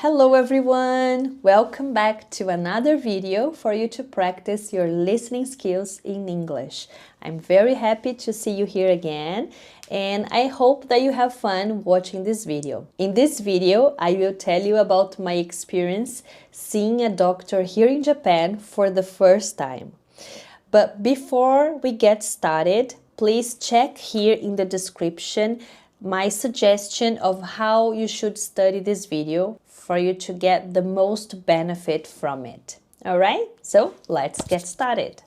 Hello everyone! Welcome back to another video for you to practice your listening skills in English. I'm very happy to see you here again and I hope that you have fun watching this video. In this video, I will tell you about my experience seeing a doctor here in Japan for the first time. But before we get started, please check here in the description my suggestion of how you should study this video for you to get the most benefit from it. Alright, so let's get started.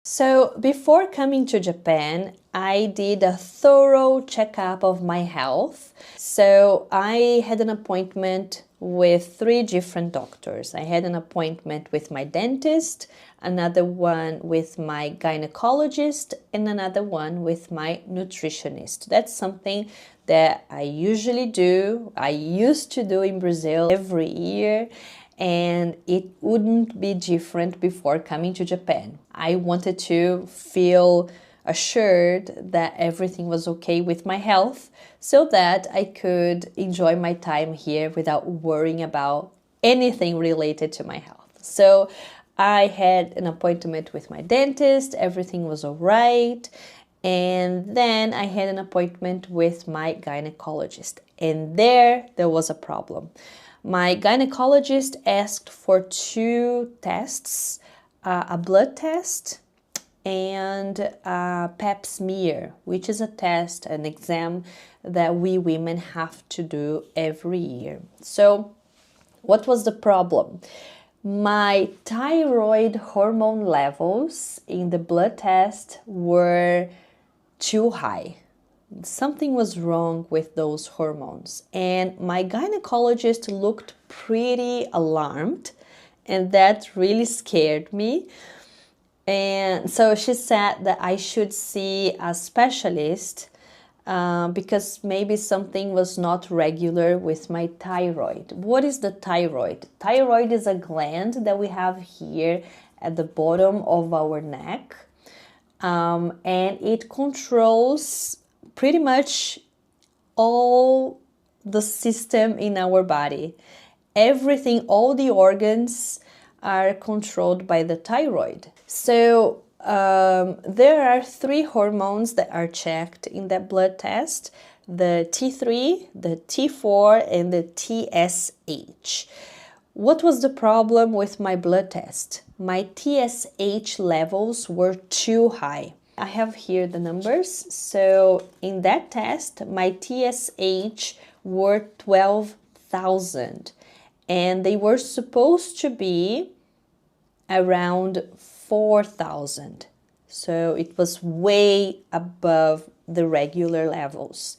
So before coming to Japan, I did a thorough checkup of my health. So I had an appointment with 3 different doctors. I had an appointment with my dentist, another one with my gynecologist, and another one with my nutritionist. That's something that I usually do. I used to do in Brazil every year, and it wouldn't be different before coming to Japan. I wanted to feel assured that everything was okay with my health so that I could enjoy my time here without worrying about anything related to my health. So I had an appointment with my dentist, everything was all right, and then I had an appointment with my gynecologist, and there was a problem. My gynecologist asked for 2 tests, a blood test and a pap smear, which is a test, an exam that we women have to do every year. So what was the problem? My thyroid hormone levels in the blood test were too high. Something was wrong with those hormones, and my gynecologist looked pretty alarmed, and that really scared me. And so she said that I should see a specialist because maybe something was not regular with my thyroid. What is the thyroid? Thyroid is a gland that we have here at the bottom of our neck, and it controls pretty much all the system in our body. Everything, all the organs are controlled by the thyroid. So there are 3 hormones that are checked in that blood test: the T3, the T4, and the TSH. What was the problem with my blood test? My TSH levels were too high. I have here the numbers. So in that test, my TSH were 12,000. And they were supposed to be around 4,000. So it was way above the regular levels.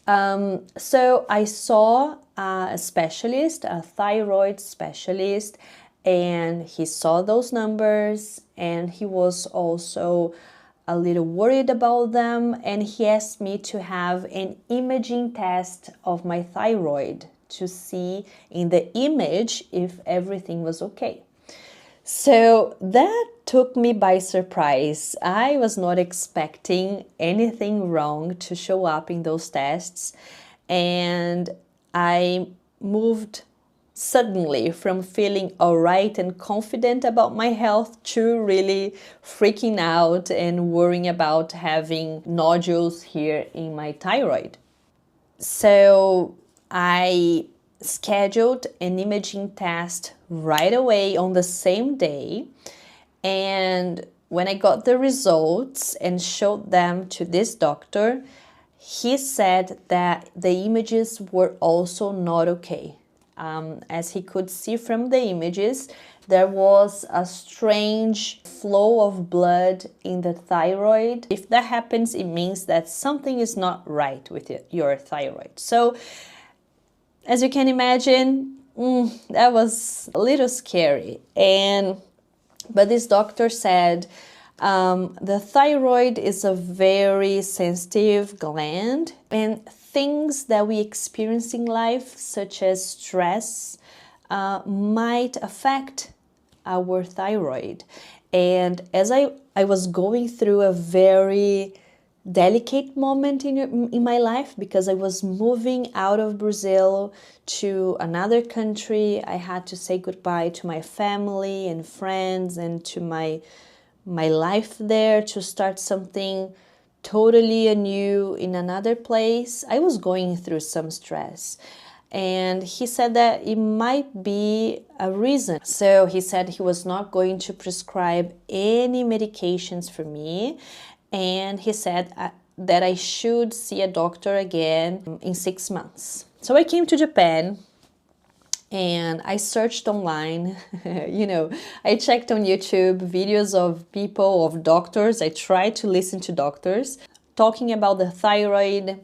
So I saw a specialist, a thyroid specialist, and he saw those numbers, and he was also a little worried about them, and he asked me to have an imaging test of my thyroid to see in the image if everything was okay. So that took me by surprise. I was not expecting anything wrong to show up in those tests, and I moved suddenly from feeling all right and confident about my health to really freaking out and worrying about having nodules here in my thyroid. So I scheduled an imaging test right away on the same day, and when I got the results and showed them to this doctor, he said that the images were also not okay. As he could see from the images, there was a strange flow of blood in the thyroid. If that happens, it means that something is not right with your thyroid. So, as you can imagine, that was a little scary. But this doctor said the thyroid is a very sensitive gland, and things that we experience in life, such as stress, might affect our thyroid. And as I was going through a very delicate moment in my life because I was moving out of Brazil to another country. I had to say goodbye to my family and friends and to my life there, to start something totally anew in another place. I was going through some stress. And he said that it might be a reason. So he said he was not going to prescribe any medications for me. And he said that I should see a doctor again in 6 months. So I came to Japan and I searched online. I checked on YouTube videos of people, of doctors. I tried to listen to doctors talking about the thyroid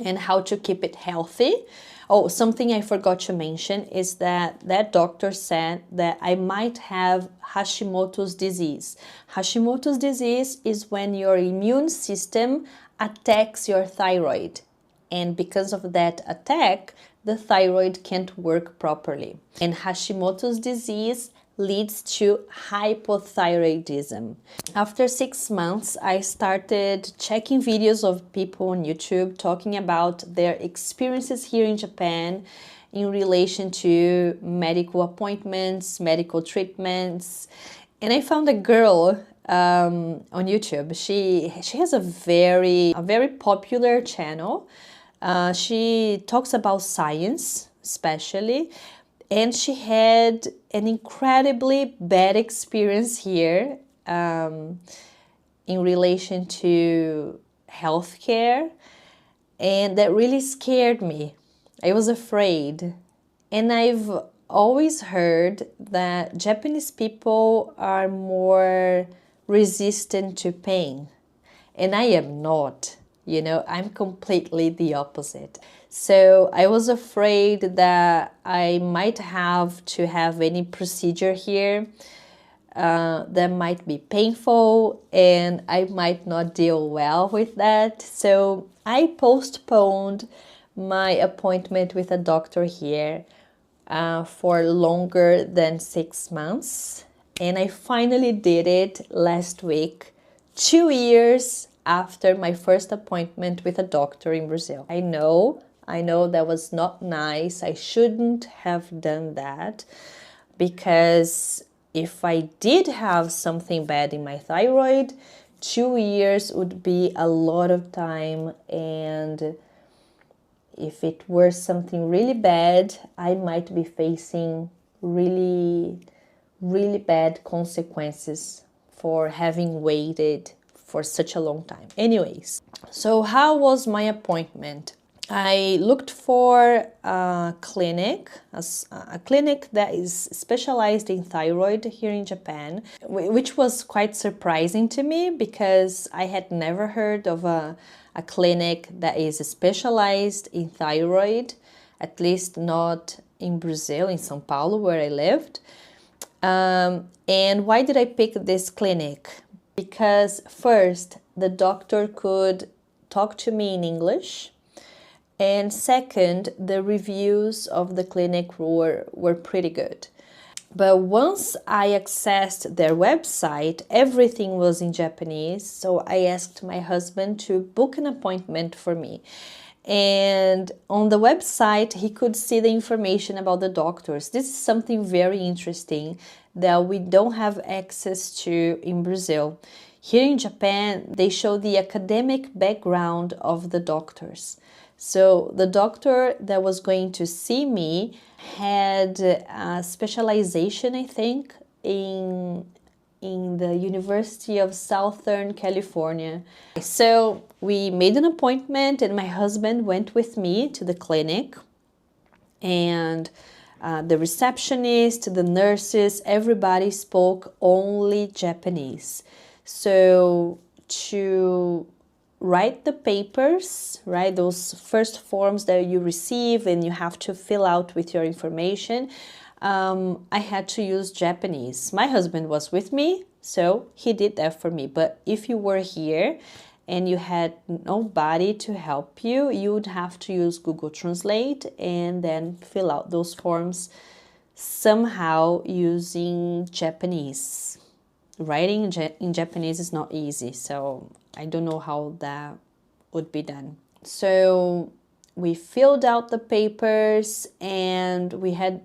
and how to keep it healthy. Oh, something I forgot to mention is that doctor said that I might have Hashimoto's disease. Hashimoto's disease is when your immune system attacks your thyroid. And because of that attack, the thyroid can't work properly. And Hashimoto's disease leads to hypothyroidism. After 6 months, I started checking videos of people on YouTube talking about their experiences here in Japan in relation to medical appointments, medical treatments. And I found a girl on YouTube. She has a very popular channel. She talks about science, especially. And she had an incredibly bad experience here in relation to healthcare, and that really scared me. I was afraid. And I've always heard that Japanese people are more resistant to pain, and I am not. I'm completely the opposite. So I was afraid that I might have to have any procedure here that might be painful, and I might not deal well with that. So I postponed my appointment with a doctor here for longer than 6 months. And I finally did it last week, 2 years after my first appointment with a doctor in Brazil. I know that was not nice. I shouldn't have done that, because if I did have something bad in my thyroid, 2 years would be a lot of time, and if it were something really bad, I might be facing really, really bad consequences for having waited for such a long time. Anyways, so how was my appointment? I looked for a clinic that is specialized in thyroid here in Japan, which was quite surprising to me because I had never heard of a clinic that is specialized in thyroid, at least not in Brazil, in São Paulo, where I lived. And why did I pick this clinic? Because first, the doctor could talk to me in English. And second, the reviews of the clinic were pretty good. But once I accessed their website, everything was in Japanese. So I asked my husband to book an appointment for me. And on the website, he could see the information about the doctors. This is something very interesting that we don't have access to in Brazil. Here in Japan, they show the academic background of the doctors. So the doctor that was going to see me had a specialization, I think, in the University of Southern California. So we made an appointment and my husband went with me to the clinic, and the receptionist, the nurses, everybody spoke only Japanese. So to write the papers, right, those first forms that you receive and you have to fill out with your information, I had to use Japanese. My husband was with me, so he did that for me. But if you were here and you had nobody to help you, you would have to use Google Translate and then fill out those forms somehow using Japanese. Writing in Japanese is not easy, so I don't know how that would be done. So we filled out the papers, and we had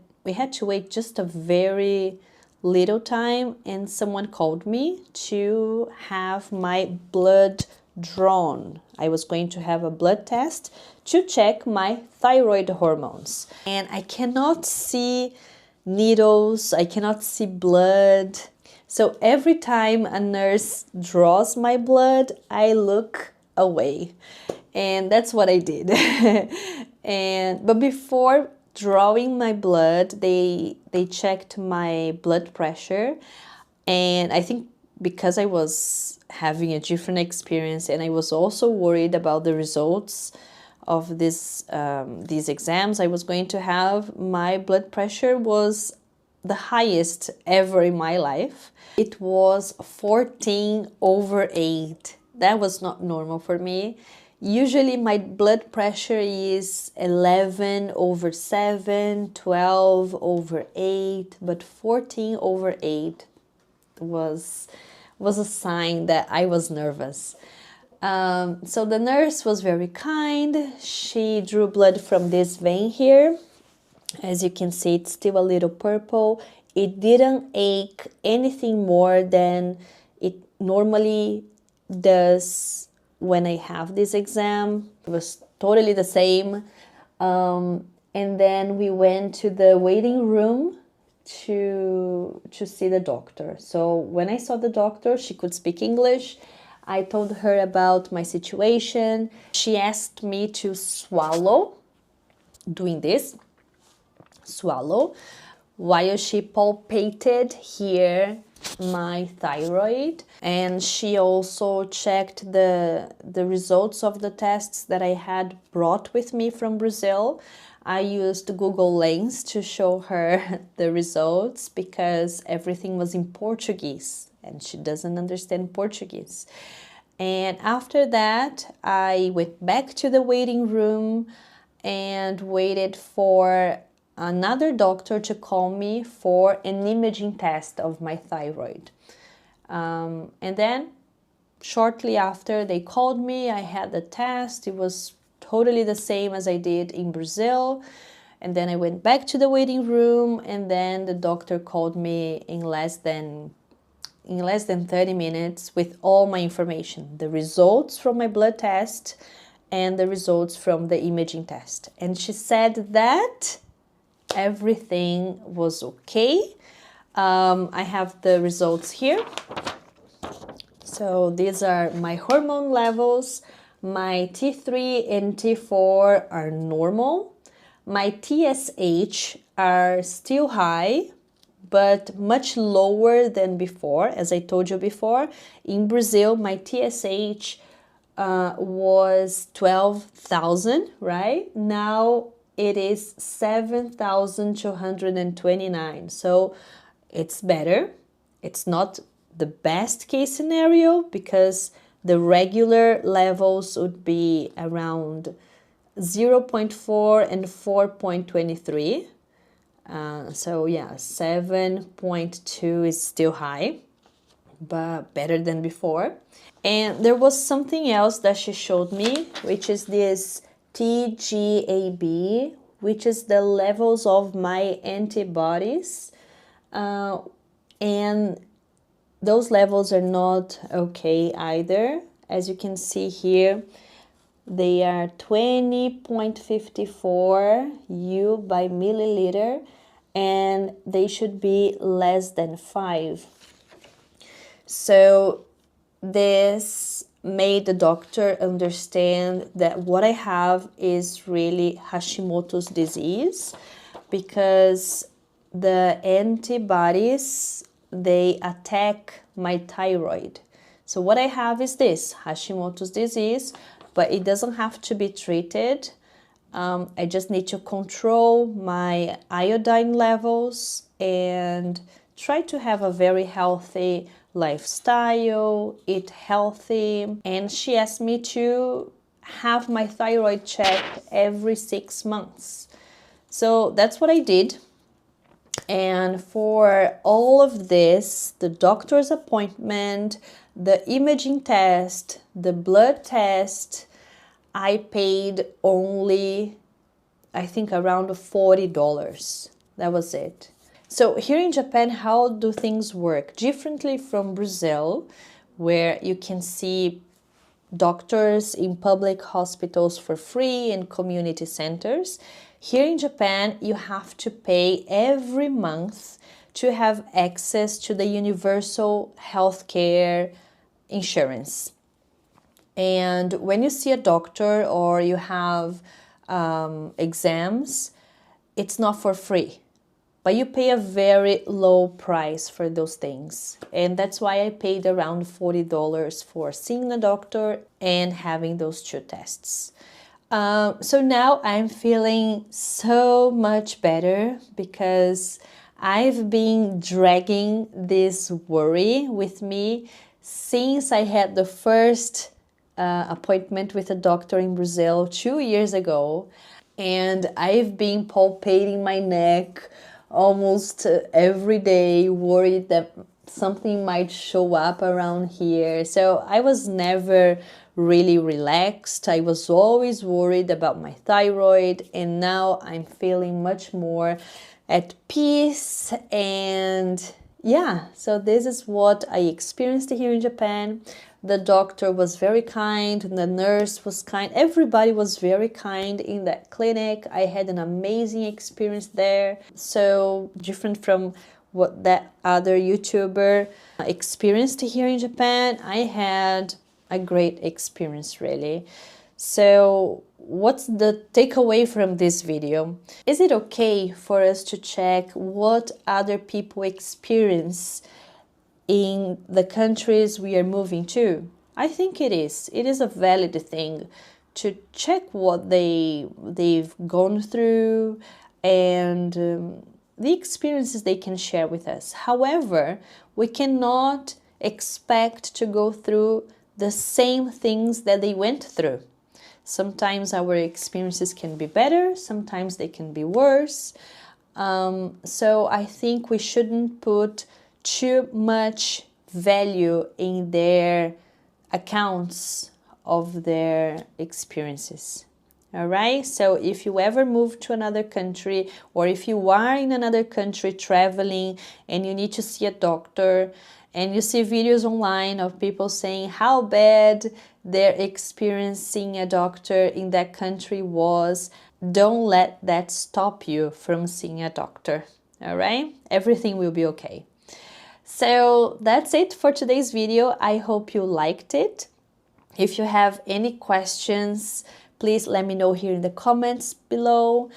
to wait just a very little time, and someone called me to have my blood drawn. I was going to have a blood test to check my thyroid hormones. And I cannot see needles, I cannot see blood. So every time a nurse draws my blood, I look away. And that's what I did. But before drawing my blood, they checked my blood pressure. And I think because I was having a different experience, and I was also worried about the results of these exams I was going to have, my blood pressure was the highest ever in my life. It was 14/8. That was not normal for me. Usually my blood pressure is 11/7, 12/8, but 14/8 was a sign that I was nervous. So the nurse was very kind. She drew blood from this vein here. As you can see, it's still a little purple. It didn't ache anything more than it normally does when I have this exam. It was totally the same. And then we went to the waiting room to see the doctor. So when I saw the doctor, she could speak English. I told her about my situation. She asked me to swallow, doing this, swallow, while she palpated here my thyroid. And she also checked the results of the tests that I had brought with me from Brazil. I used Google Lens to show her the results because everything was in Portuguese and she doesn't understand Portuguese. And after that, I went back to the waiting room and waited for another doctor to call me for an imaging test of my thyroid. And then shortly after they called me, I had the test. It was totally the same as I did in Brazil. And then I went back to the waiting room, and then the doctor called me in less than 30 minutes with all my information, the results from my blood test and the results from the imaging test. And she said that everything was okay. I have the results here. So these are my hormone levels. My T3 and T4 are normal. My TSH are still high, but much lower than before. As I told you before, in Brazil, my TSH was 12,000, right? Now it is 7,229. So it's better. It's not the best case scenario because the regular levels would be around 0.4 and 4.23. So yeah, 7.2 is still high, but better than before. And there was something else that she showed me, which is this TGAB, which is the levels of my antibodies. And those levels are not okay either. As you can see here, they are 20.54 U by milliliter, and they should be less than 5. So this made the doctor understand that what I have is really Hashimoto's disease, because the antibodies, they attack my thyroid. So what I have is this, Hashimoto's disease, but it doesn't have to be treated. I just need to control my iodine levels and try to have a very healthy lifestyle, eat healthy. And she asked me to have my thyroid checked every 6 months. So that's what I did. And for all of this, the doctor's appointment, the imaging test, the blood test, I paid only, I think, around $40. That was it. So here in Japan, how do things work? Differently from Brazil, where you can see doctors in public hospitals for free and community centers. Here in Japan, you have to pay every month to have access to the universal healthcare insurance. And when you see a doctor or you have exams, it's not for free, but you pay a very low price for those things. And that's why I paid around $40 for seeing a doctor and having those two tests. So now I'm feeling so much better because I've been dragging this worry with me since I had the first appointment with a doctor in Brazil 2 years ago. And I've been palpating my neck almost every day, worried that something might show up around here. So I was never really relaxed. I was always worried about my thyroid, and now I'm feeling much more at peace. And yeah, so this is what I experienced here in Japan. The doctor was very kind, the nurse was kind, everybody was very kind in that clinic. I had an amazing experience there, so different from what that other YouTuber experienced here in Japan. I had a great experience, really. So what's the takeaway from this video? Is it okay for us to check what other people experience in the countries we are moving to? I think it is. It is a valid thing to check what they've gone through and the experiences they can share with us. However, we cannot expect to go through the same things that they went through. Sometimes our experiences can be better, sometimes they can be worse. So I think we shouldn't put too much value in their accounts of their experiences. All right, so if you ever move to another country, or if you are in another country traveling and you need to see a doctor and you see videos online of people saying how bad their experiencing a doctor in that country was, don't let that stop you from seeing a doctor. All right, everything will be okay. So that's it for today's video. I hope you liked it. If you have any questions, please let me know here in the comments below.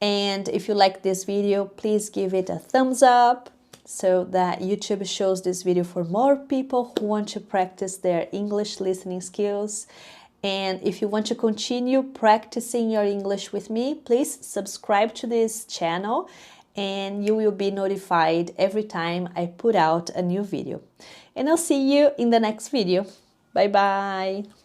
And if you like this video, please give it a thumbs up so that YouTube shows this video for more people who want to practice their English listening skills. And if you want to continue practicing your English with me, please subscribe to this channel and you will be notified every time I put out a new video. And I'll see you in the next video. Bye bye!